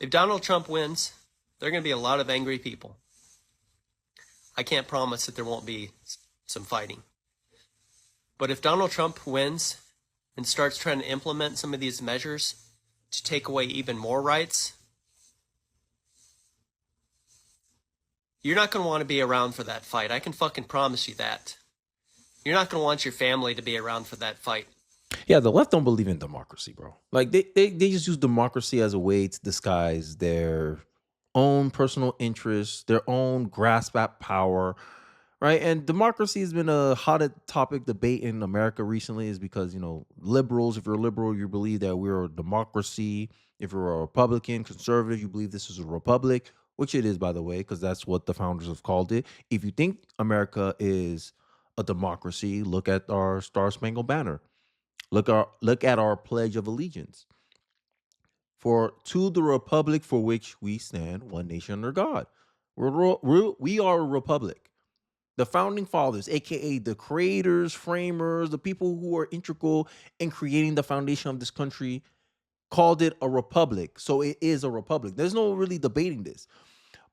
If Donald Trump wins, there are going to be a lot of angry people. I can't promise that there won't be some fighting. But if Donald Trump wins and starts trying to implement some of these measures to take away even more rights, you're not going to want to be around for that fight. I can fucking promise you that. You're not going to want your family to be around for that fight. Yeah, the left don't believe in democracy, bro. Like they just use democracy as a way to disguise their own personal interests, their own grasp at power, right? And democracy has been a hot topic debate in America recently, is because liberals, if you're a liberal, you believe that we're a democracy. If you're a Republican, conservative, you believe this is a republic, which it is, by the way, because that's what the founders have called it. If you think America is a democracy, look at our Star Spangled Banner. Look at our Pledge of Allegiance. For to the republic for which we stand, one nation under God. We are a republic. The founding fathers, aka the creators, framers, the people who are integral in creating the foundation of this country, called it a republic. So it is a republic. There's no really debating this.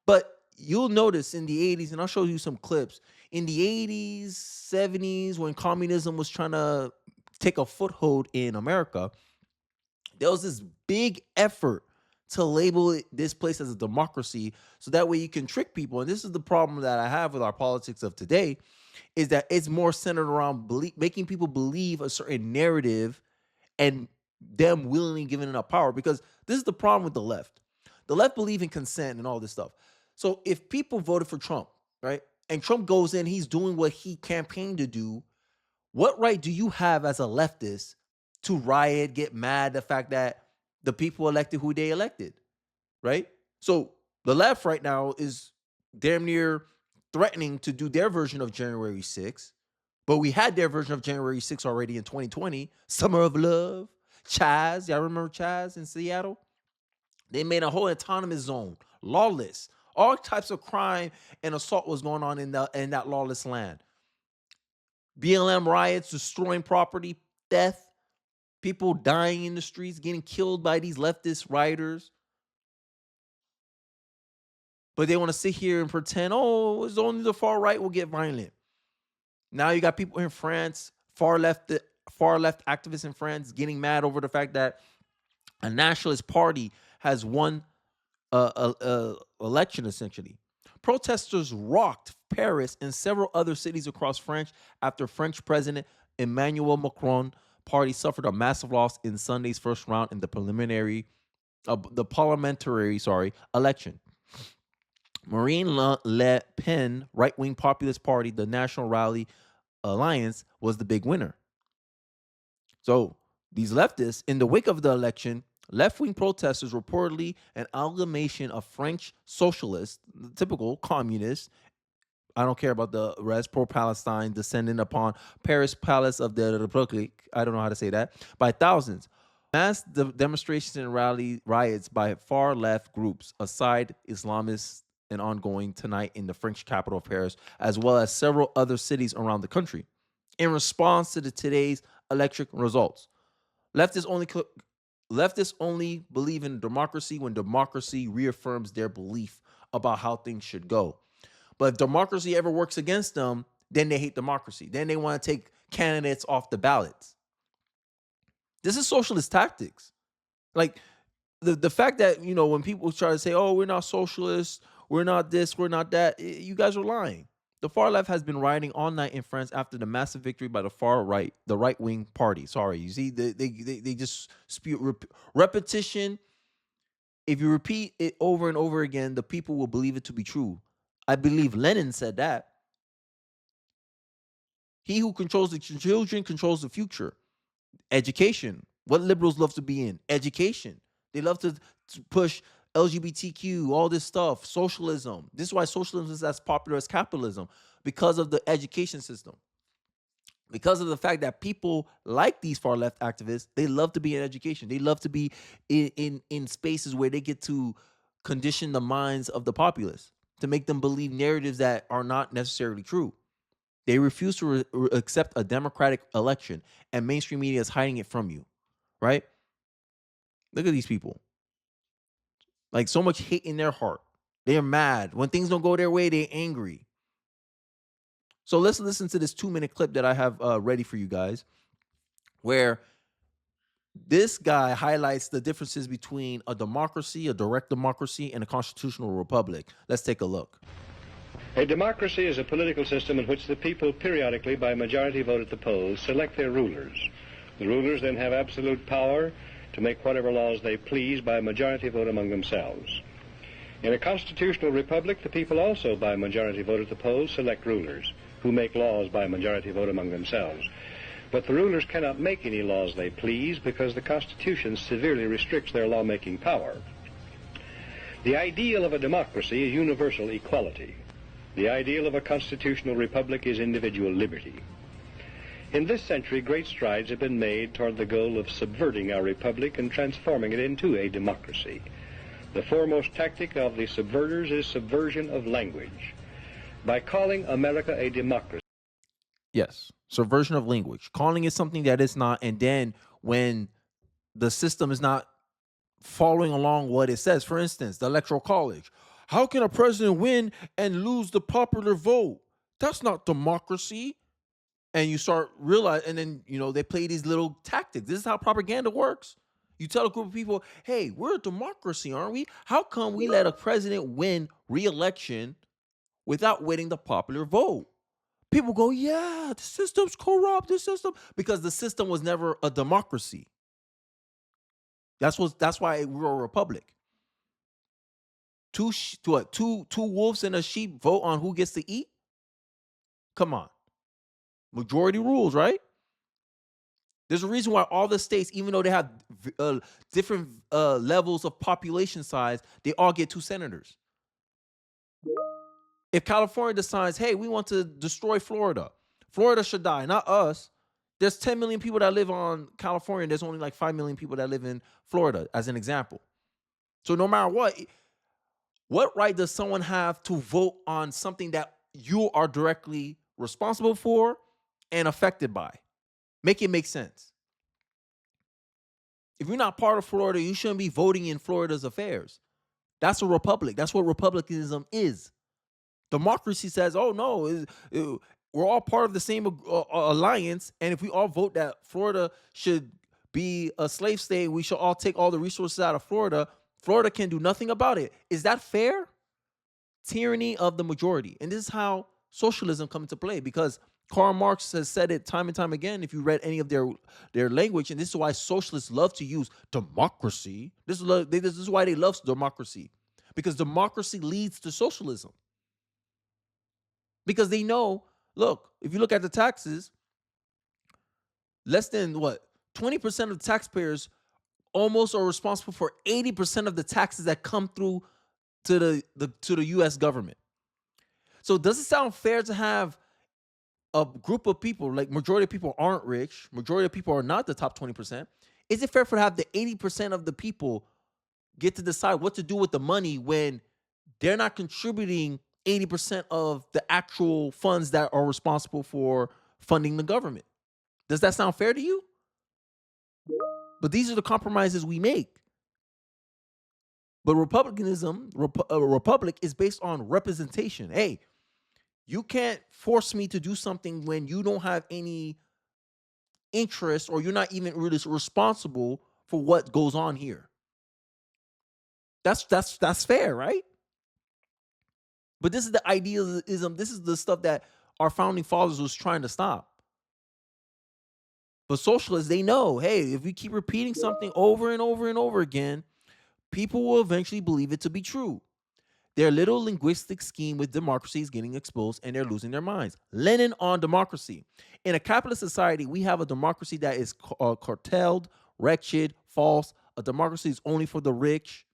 But you'll notice in the 80s, and I'll show you some clips, in the 80s, 70s, when communism was trying to take a foothold in America, there was this big effort to label this place as a democracy so that way you can trick people. And this is the problem that I have with our politics of today, is that it's more centered around making people believe a certain narrative and them willingly giving it up power. Because this is the problem with the left. The left believe in consent and all this stuff. So if people voted for Trump, right, and Trump goes in, he's doing what he campaigned to do, what right do you have as a leftist to riot, get mad, the fact that the people elected who they elected, right? So the left right now is damn near threatening to do their version of January 6th, but we had their version of January 6th already in 2020, Summer of Love, Chaz. Y'all remember Chaz in Seattle? They made a whole autonomous zone, lawless. All types of crime and assault was going on in that lawless land. BLM riots, destroying property, death, people dying in the streets, getting killed by these leftist rioters. But they want to sit here and pretend, oh, it's only the far right will get violent. Now you got people in France, far left activists in France getting mad over the fact that a nationalist party has won a election, essentially. Protesters rocked Paris and several other cities across France after French President Emmanuel Macron party suffered a massive loss in Sunday's first round in the parliamentary election. Marine Le Pen, right-wing populist party, the National Rally Alliance, was the big winner. So these leftists, in the wake of the election, left-wing protesters reportedly an amalgamation of French socialists, typical communists, I don't care about the rest, pro-Palestine, descending upon Paris Palace of the Republic, I don't know how to say that, by thousands. Mass demonstrations and riots by far-left groups, aside Islamists, and ongoing tonight in the French capital of Paris, as well as several other cities around the country, in response to today's election results. Leftists only believe in democracy when democracy reaffirms their belief about how things should go. But if democracy ever works against them, then they hate democracy. Then they want to take candidates off the ballots. This is socialist tactics. Like the fact that, when people try to say, oh, we're not socialists, we're not this, we're not that, you guys are lying. The far left has been rioting all night in France after the massive victory by the far right, the right-wing party. Sorry, you see, they just spew repetition. If you repeat it over and over again, the people will believe it to be true. I believe Lenin said that. He who controls the children controls the future. Education. What liberals love to be in? Education. They love to push LGBTQ, all this stuff, socialism. This is why socialism is as popular as capitalism, because of the education system. Because of the fact that people like these far left activists, they love to be in education. They love to be in spaces where they get to condition the minds of the populace to make them believe narratives that are not necessarily true. They refuse to accept a democratic election, and mainstream media is hiding it from you, right? Look at these people. Like so much hate in their heart. They're mad. When things don't go their way, they're angry. So let's listen to this 2-minute clip that I have ready for you guys, where this guy highlights the differences between a democracy, a direct democracy, and a constitutional republic. Let's take a look. A democracy is a political system in which the people periodically, by majority vote at the polls, select their rulers. The rulers then have absolute power to make whatever laws they please by majority vote among themselves. In a constitutional republic, the people also, by majority vote at the polls, select rulers who make laws by majority vote among themselves. But the rulers cannot make any laws they please because the Constitution severely restricts their lawmaking power. The ideal of a democracy is universal equality. The ideal of a constitutional republic is individual liberty. In this century, great strides have been made toward the goal of subverting our republic and transforming it into a democracy. The foremost tactic of the subverters is subversion of language. By calling America a democracy. Yes, subversion of language, calling it something that it's not, and then when the system is not following along what it says, for instance, the Electoral College. How can a president win and lose the popular vote? That's not democracy. And you start realizing, and then, they play these little tactics. This is how propaganda works. You tell a group of people, hey, we're a democracy, aren't we? How come we let a president win re-election without winning the popular vote? People go, yeah, the system's corrupt, because the system was never a democracy. That's why we're a republic. Two wolves and a sheep vote on who gets to eat? Come on. Majority rules, right? There's a reason why all the states, even though they have different levels of population size, they all get 2 senators. If California decides, hey, we want to destroy Florida, Florida should die, not us. There's 10 million people that live on California. There's only like 5 million people that live in Florida, as an example. So no matter what right does someone have to vote on something that you are directly responsible for and affected by? Make it make sense. If you're not part of Florida, you shouldn't be voting in Florida's affairs. That's a republic. That's what republicanism is. Democracy says, oh, no, we're all part of the same alliance, and if we all vote that Florida should be a slave state, we should all take all the resources out of Florida. Florida can do nothing about it. Is that fair? Tyranny of the majority. And this is how socialism comes into play, because Karl Marx has said it time and time again. If you read any of their language, and this is why socialists love to use democracy. This is why they love democracy, because democracy leads to socialism. Because they know, look, if you look at the taxes, less than 20% of the taxpayers almost are responsible for 80% of the taxes that come through to the U.S. government. So does it sound fair to have a group of people, like majority of people aren't rich, majority of people are not the top 20%? Is it fair to have the 80% of the people get to decide what to do with the money when they're not contributing 80% of the actual funds that are responsible for funding the government? Does that sound fair to you? But these are the compromises we make. But republicanism, a republic, is based on representation. Hey, you can't force me to do something when you don't have any interest, or you're not even really responsible for what goes on here. That's fair, right? But this is the idealism. This is the stuff that our founding fathers was trying to stop. But socialists, they know, hey, if we keep repeating something over and over and over again, people will eventually believe it to be true. Their little linguistic scheme with democracy is getting exposed, and they're losing their minds. Lenin on democracy. In a capitalist society, we have a democracy that is carteled, wretched, false. A democracy is only for the rich.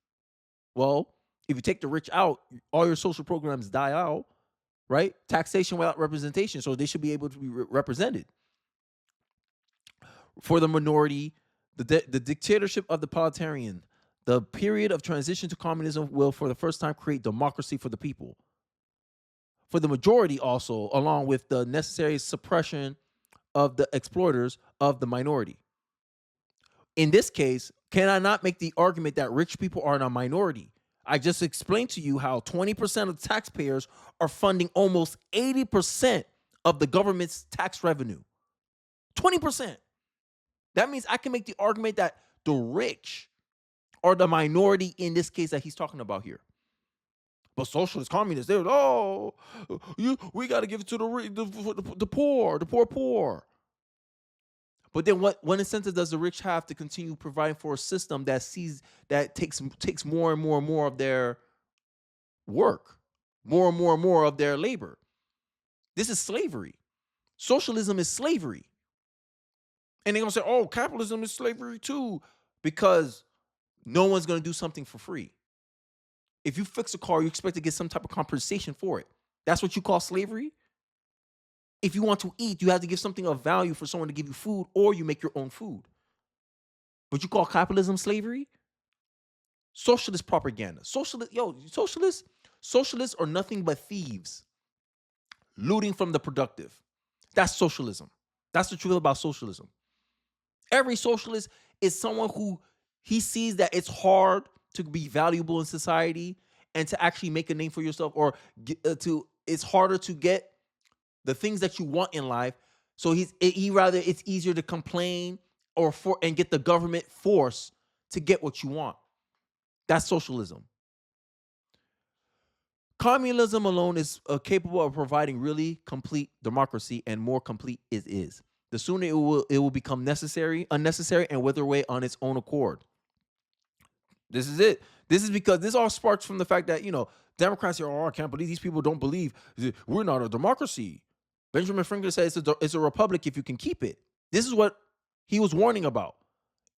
Well, if you take the rich out, all your social programs die out, right? Taxation without representation, so they should be able to be represented. For the minority, the dictatorship of the proletarian, the period of transition to communism will for the first time create democracy for the people. For the majority also, along with the necessary suppression of the exploiters of the minority. In this case, can I not make the argument that rich people are in a minority? I just explained to you how 20% of taxpayers are funding almost 80% of the government's tax revenue. 20%. That means I can make the argument that the rich are the minority in this case that he's talking about here. But socialist communists, they're we got to give it to the poor. But then what incentive does the rich have to continue providing for a system that takes more and more and more of their work, more and more of their labor? This is slavery. Socialism is slavery. And they're going to say, oh, capitalism is slavery too, because no one's going to do something for free. If you fix a car, you expect to get some type of compensation for it. That's what you call slavery? If you want to eat, you have to give something of value for someone to give you food, or you make your own food. But you call capitalism slavery? Socialist propaganda. Socialists are nothing but thieves, looting from the productive. That's socialism. That's the truth about socialism. Every socialist is someone who he sees that it's hard to be valuable in society and to actually make a name for yourself, or it's harder to get the things that you want in life. So it's easier to complain and get the government force to get what you want. That's socialism. Communism alone is capable of providing really complete democracy, and more complete it is. The sooner it will become unnecessary, and wither away on its own accord. This is it. This is because this all sparks from the fact that, Democrats say, oh, I can't believe these people don't believe we're not a democracy. Benjamin Franklin said it's a republic if you can keep it. This is what he was warning about.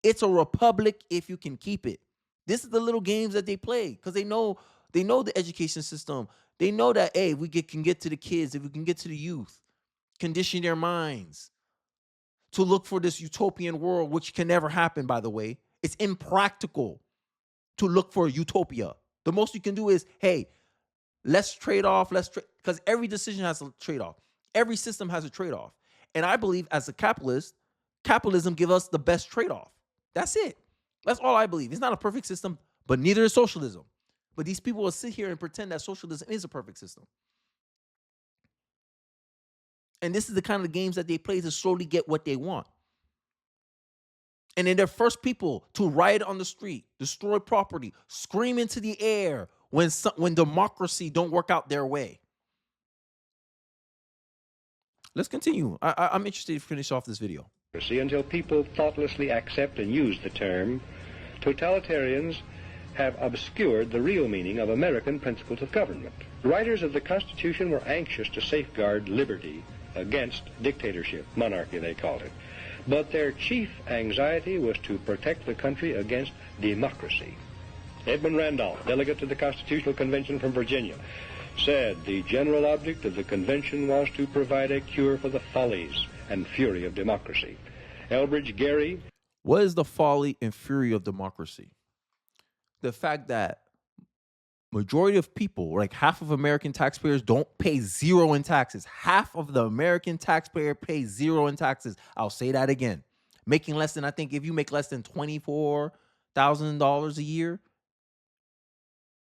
It's a republic if you can keep it. This is the little games that they play because they know the education system. They know that, hey, if we can get to the kids, if we can get to the youth, condition their minds to look for this utopian world, which can never happen, by the way. It's impractical to look for a utopia. The most you can do is, hey, let's trade off, because every decision has a trade-off. Every system has a trade-off. And I believe as a capitalist, capitalism gives us the best trade-off. That's it. That's all I believe. It's not a perfect system, but neither is socialism. But these people will sit here and pretend that socialism is a perfect system. And this is the kind of games that they play to slowly get what they want. And then they're first people to riot on the street, destroy property, scream into the air when democracy don't work out their way. Let's continue. I'm interested to finish off this video. Until people thoughtlessly accept and use the term, totalitarians have obscured the real meaning of American principles of government. Writers of the Constitution were anxious to safeguard liberty against dictatorship, monarchy they called it. But their chief anxiety was to protect the country against democracy. Edmund Randolph, delegate to the Constitutional Convention from Virginia, said the general object of the convention was to provide a cure for the follies and fury of democracy. Elbridge Gerry. What is the folly and fury of democracy? The fact that majority of people, like half of American taxpayers, don't pay zero in taxes. Half of the American taxpayer pays zero in taxes. I'll say that again. Making less than, I think if you make less than $24,000 a year,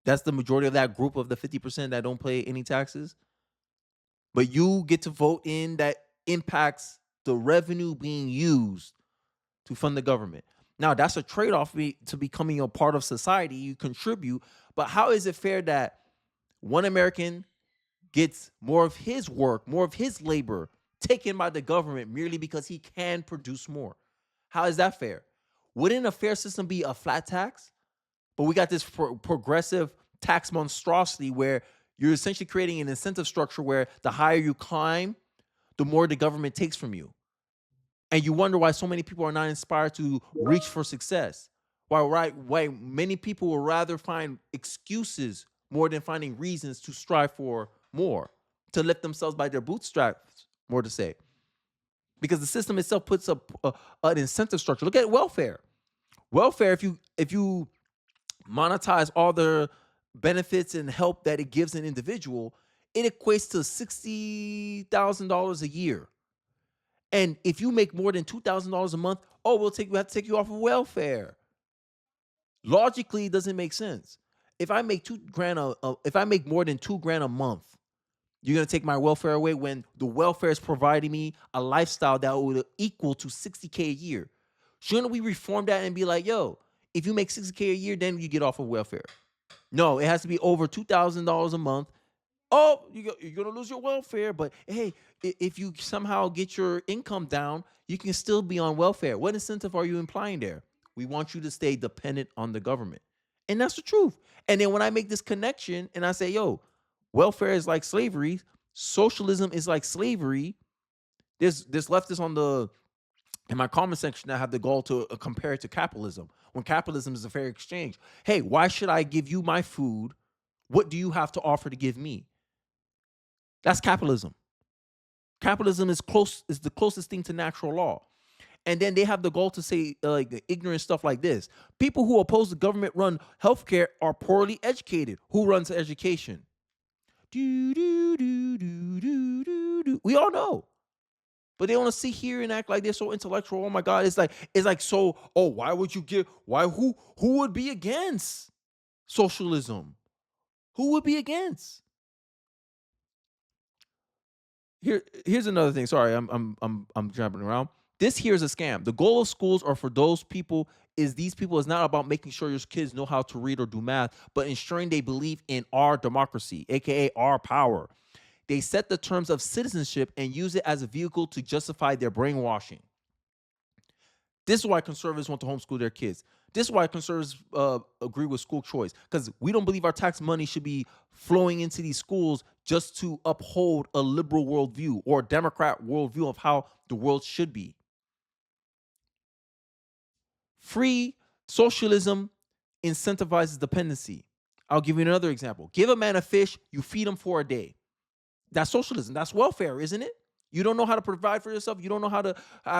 that's the majority of that group of the 50% that don't pay any taxes. But you get to vote in that impacts the revenue being used to fund the government. Now, that's a trade-off to becoming a part of society. You contribute. But how is it fair that one American gets more of his work, more of his labor taken by the government merely because he can produce more? How is that fair? Wouldn't a fair system be a flat tax? But we got this progressive tax monstrosity where you're essentially creating an incentive structure where the higher you climb, the more the government takes from you. And you wonder why so many people are not inspired to reach for success. Why many people will rather find excuses more than finding reasons to strive for more, to lift themselves by their bootstraps, more to say. Because the system itself puts up an incentive structure. Look at welfare. Welfare, if you monetize all the benefits and help that it gives an individual, it equates to $60,000 a year. And if you make more than $2,000 a month, we have to take you off of welfare. Logically, it doesn't make sense. if I make if I make more than $2,000 a month, you're gonna take my welfare away when the welfare is providing me a lifestyle that would equal to $60K a year. Shouldn't we reform that and be like, yo, if you make $60K a year, then you get off of welfare? No, it has to be over $2,000 a month. Oh, you're gonna lose your welfare, but hey, if you somehow get your income down, you can still be on welfare. What incentive are you implying there? We want you to stay dependent on the government, and that's the truth. And then when I make this connection and I say, yo, welfare is like slavery, socialism is like slavery. There's leftists on the in my comment section that have the goal to compare it to capitalism. When capitalism is a fair exchange. Hey, why should I give you my food? What do you have to offer to give me? That's capitalism. Capitalism is the closest thing to natural law. And then they have the goal to say like the ignorant stuff like this. People who oppose the government run healthcare are poorly educated. Who runs education? Do, do, do, do, do, do, do. We all know. But they want to sit here and act like they're so intellectual. Oh my God. It's like so, oh, why would you give who would be against socialism? Who would be against? Here's another thing. Sorry, I'm jumping around. This here is a scam. The goal of schools or for those people is these people is not about making sure your kids know how to read or do math, but ensuring they believe in our democracy, aka our power. They set the terms of citizenship and use it as a vehicle to justify their brainwashing. This is why conservatives want to homeschool their kids. This is why conservatives agree with school choice, because we don't believe our tax money should be flowing into these schools just to uphold a liberal worldview or a Democrat worldview of how the world should be. Free socialism incentivizes dependency. I'll give you another example. Give a man a fish, you feed him for a day. That's socialism. That's welfare, isn't it? You don't know how to provide for yourself. You don't know how to.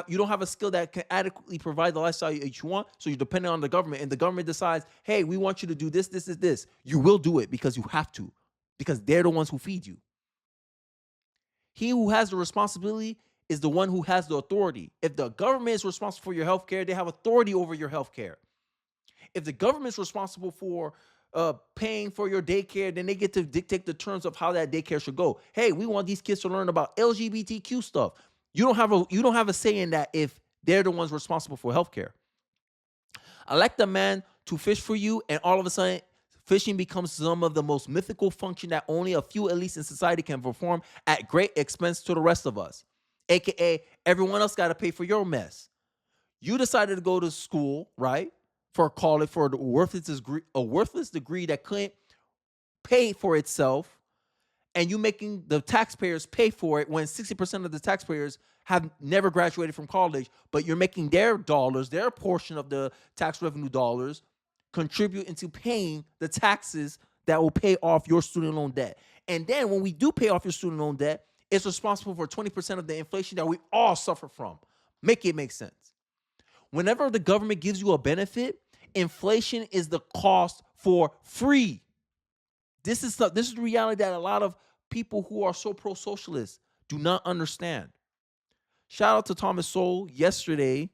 You don't have a skill that can adequately provide the lifestyle that you want. So you're dependent on the government, and the government decides, "Hey, we want you to do this, this, this." You will do it because you have to, because they're the ones who feed you. He who has the responsibility is the one who has the authority. If the government is responsible for your health care, they have authority over your health care. If the government is responsible for paying for your daycare, then they get to dictate the terms of how that daycare should go. Hey, we want these kids to learn about LGBTQ stuff. You don't have a say in that if they're the ones responsible for healthcare. Elect a man to fish for you, and all of a sudden, fishing becomes some of the most mythical function that only a few elites in society can perform at great expense to the rest of us. AKA, everyone else got to pay for your mess. You decided to go to school, right? For a worthless degree that couldn't pay for itself, and you making the taxpayers pay for it when 60% of the taxpayers have never graduated from college, but you're making their dollars, their portion of the tax revenue dollars, contribute into paying the taxes that will pay off your student loan debt. And then when we do pay off your student loan debt, it's responsible for 20% of the inflation that we all suffer from. Make it make sense. Whenever the government gives you a benefit, inflation is the cost for free. This is the reality that a lot of people who are so pro-socialist do not understand. Shout out to Thomas Sowell. Yesterday,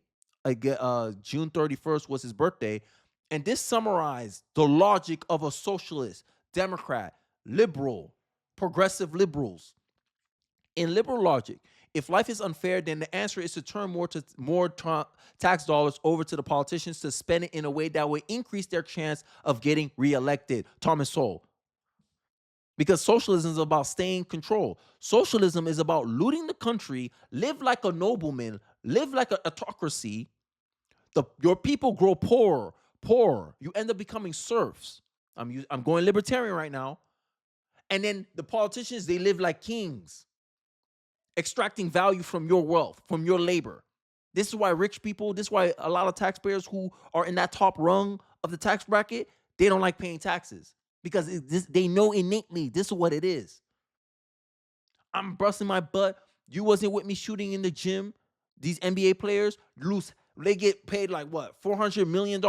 June 31st was his birthday, and this summarized the logic of a socialist, Democrat, liberal, progressive liberals. In liberal logic, if life is unfair, then the answer is to turn more tax dollars over to the politicians to spend it in a way that will increase their chance of getting reelected. Thomas Sowell. Because socialism is about staying in control. Socialism is about looting the country, live like a nobleman, live like an autocracy. Your people grow poorer. You end up becoming serfs. I'm going libertarian right now. And then the politicians, they live like kings, extracting value from your wealth, from your labor. This is why rich people, this is why a lot of taxpayers who are in that top rung of the tax bracket, they don't like paying taxes because they know innately this is what it is. I'm busting my butt. You wasn't with me shooting in the gym. These NBA players they get paid like what, $400 million,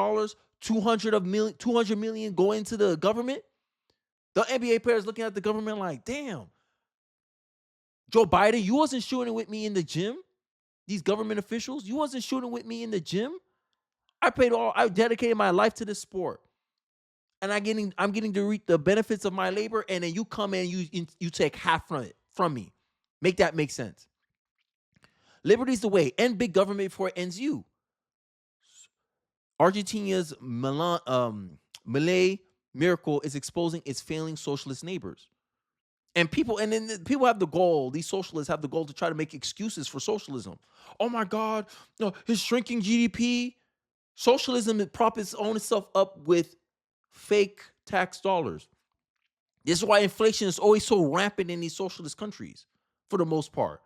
200 million go into the government. The NBA players looking at the government like, damn. Joe Biden, you wasn't shooting with me in the gym. These government officials, you wasn't shooting with me in the gym. I dedicated my life to this sport. and I'm getting to reap the benefits of my labor, and then you come in, you take half from me. Make that make sense. Liberty's the way. End big government before it ends you. Argentina's Malay miracle is exposing its failing socialist neighbors. And then people have the goal, these socialists have the goal to try to make excuses for socialism. Oh my God, no, his shrinking GDP. Socialism props its own stuff up with fake tax dollars. This is why inflation is always so rampant in these socialist countries, for the most part.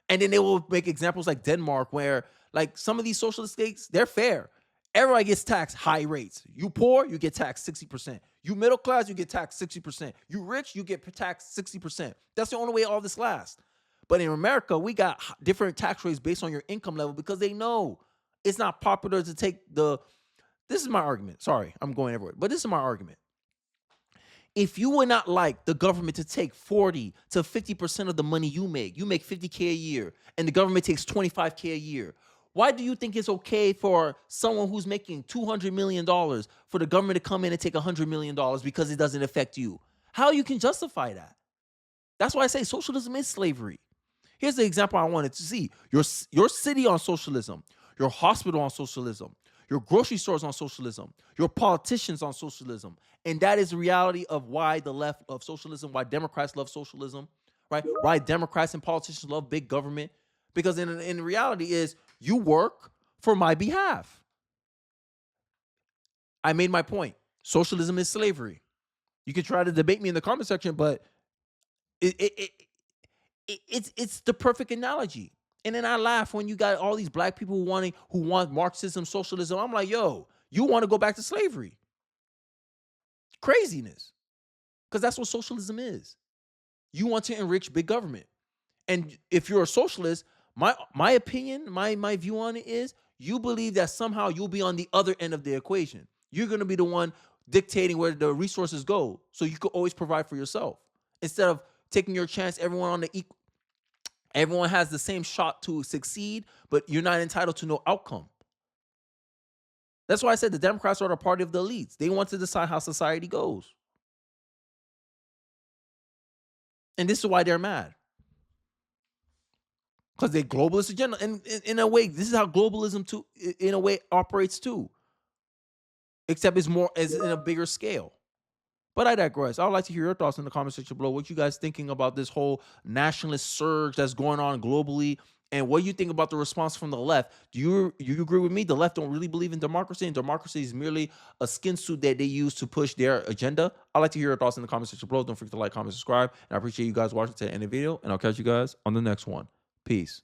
And then they will make examples like Denmark, where like some of these socialist states, they're fair. Everybody gets taxed high rates. You poor, you get taxed 60%. You middle class, you get taxed 60%. You rich, you get taxed 60%. That's the only way all this lasts. But in America, we got different tax rates based on your income level because they know it's not popular to take the... This is my argument. Sorry, I'm going everywhere. But this is my argument. If you would not like the government to take 40 to 50% of the money you make $50K a year, and the government takes $25K a year, why do you think it's okay for someone who's making $200 million for the government to come in and take $100 million because it doesn't affect you? How you can justify that? That's why I say socialism is slavery. Here's the example I wanted to see. Your city on socialism, your hospital on socialism, your grocery stores on socialism, your politicians on socialism. And that is the reality of why the left of socialism, why Democrats love socialism, right? Why Democrats and politicians love big government. Because in reality is you work for my behalf. I made my point. Socialism is slavery. You can try to debate me in the comment section, but it's the perfect analogy. And then I laugh when you got all these black people who want Marxism, socialism. I'm like, yo, you want to go back to slavery? Craziness. Because that's what socialism is. You want to enrich big government. And if you're a socialist, my opinion, my view on it is you believe that somehow you'll be on the other end of the equation. You're going to be the one dictating where the resources go, so you could always provide for yourself. Instead of taking your chance, everyone has the same shot to succeed, but you're not entitled to no outcome. That's why I said the Democrats are the party of the elites. They want to decide how society goes. And this is why they're mad. Because they globalist agenda. And in a way, this is how globalism too, in a way, operates too. Except it's in a bigger scale. But I digress. I would like to hear your thoughts in the comment section below. What you guys thinking about this whole nationalist surge that's going on globally? And what do you think about the response from the left? Do you agree with me? The left don't really believe in democracy, and democracy is merely a skin suit that they use to push their agenda. I'd like to hear your thoughts in the comment section below. Don't forget to like, comment, subscribe. And I appreciate you guys watching to the end of the video. And I'll catch you guys on the next one. Peace.